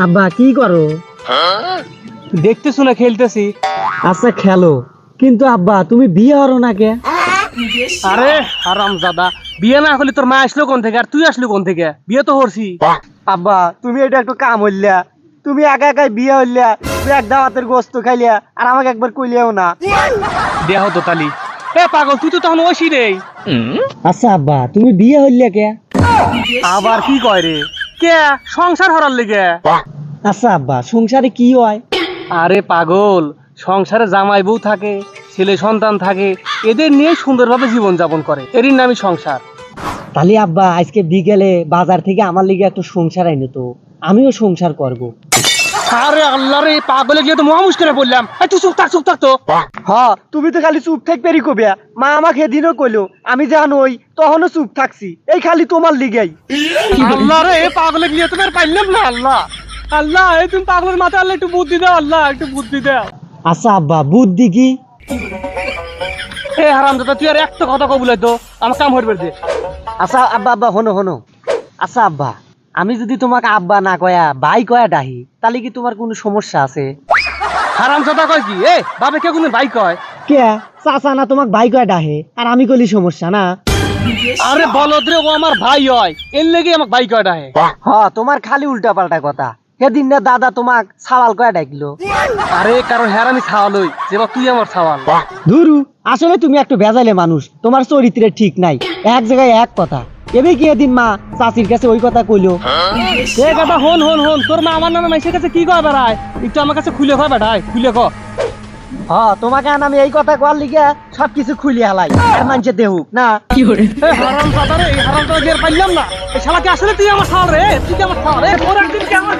আব্বা কি করো? দেখতেছো না খেলতেছি। আচ্ছা খেলো, কিন্তু আব্বা তুমি বিয়ে হরো না কে? আরে হারামজাদা, বিয়ে না হলে তোর মা আসলো কোন থেকে আর তুই আসলো কোন থেকে? বিয়ে তো হরছি। আব্বা তুমি এটা একটু কাম হইলা, তুমি একা একাই বিয়ে হইলা, তুই এক দাওয়াতের গোস্ত খাইলিয়া আর আমাকে একবার কইলিয়াও না। দেহ তো তালি। এ পাগল, তুই তো তখন ওইসি নেই। আচ্ছা আব্বা তুমি বিয়ে হইলা কে? আবার কি কয় রে? কে সংসার হরার লেগে? আচ্ছা আব্বা সংসারে কি হয়? আরে পাগল, সংসারে জামাই বউ থাকে, ছেলে সন্তান থাকে, এদের নিয়ে সুন্দরভাবে জীবন যাপন করে, এরই নামই সংসার। তাহলে আব্বা আজকে বিকেলে বাজার থেকে আমার লিগে একটু সংসার আইনো তো, আমিও সংসার করব। আরে আল্লাহ রে, পাগলে গিয়ে তো মহা মুশকিলে পড়লাম। এই তুই চুপ থাক তো। হ্যাঁ তুমি তো খালি চুপ থাকবেরই কবিয়া, মা আমাকে এদিনও কইলো, আমি জানোই তখনও চুপ থাকছি, এই খালি তোমার লিগেই। আল্লাহ রে, পাগলে গিয়ে তো আর পাইলাম না। আল্লাহ আল্লাহ, এই তুমি পাগলের মাথায় আল্লাহ একটু বুদ্ধি দাও, আল্লাহ একটু বুদ্ধি দাও। আচ্ছা আব্বা বুদ্ধি কি? এ হারামজাদা, তুই আর একটা কথা কবুলাই তো আমার কাম হইবে দে। আচ্ছা আব্বা আব্বা হনো হনো, আচ্ছা আব্বা আমি যদি তোমাকে আব্বা না কয়া ভাই কয়া ডাহি, তাহলে কি তোমার কোনো সমস্যা আছে? হারামজাদা কয় কি? এ বাবে কে কোনো ভাই কয়? কে চাচা না তোমাকে ভাই কয়া ডাহে আর আমি কইলি সমস্যা না? আরে বলদ রে, ও আমার ভাই হয়, এর লেগে আমাকে ভাই কয় ডাহে। তোমার খালি উল্টা পাল্টা কথা। সেদিন না দাদা তোমাক সাওয়াল কয়া ডাকলো। আরে কারণ হ্যাঁ আমি ছাওয়ালই, যেবা তুই আমার ছাওয়াল। ধুরু, আসলে তুমি একটু বেজাইলে মানুষ, তোমার চরিত্রে ঠিক নাই, এক জায়গায় এক কথা। এবে কি এদিন মা চাচির কাছে ওই কথা কইলো? সে কথা হন, তোর মা আমার নামে মাইসের কাছে কি কয় বেড়ায়? একটু আমার কাছে খুলে কয় বেড়ায়, খুলে ক। তোমাকে আমি এই কথা কওয়ার লিগে সবকিছু খুলি হালাই আর মানছে দেহুক না। এ হারামজাদা রে, এই হারামজাদা গিয়ে আর পাইলাম না। এই শালাকে আসলে তুই আমার ছাওয়াল রে, তুই আমার ছাওয়াল রে। তোর একদিন কেমন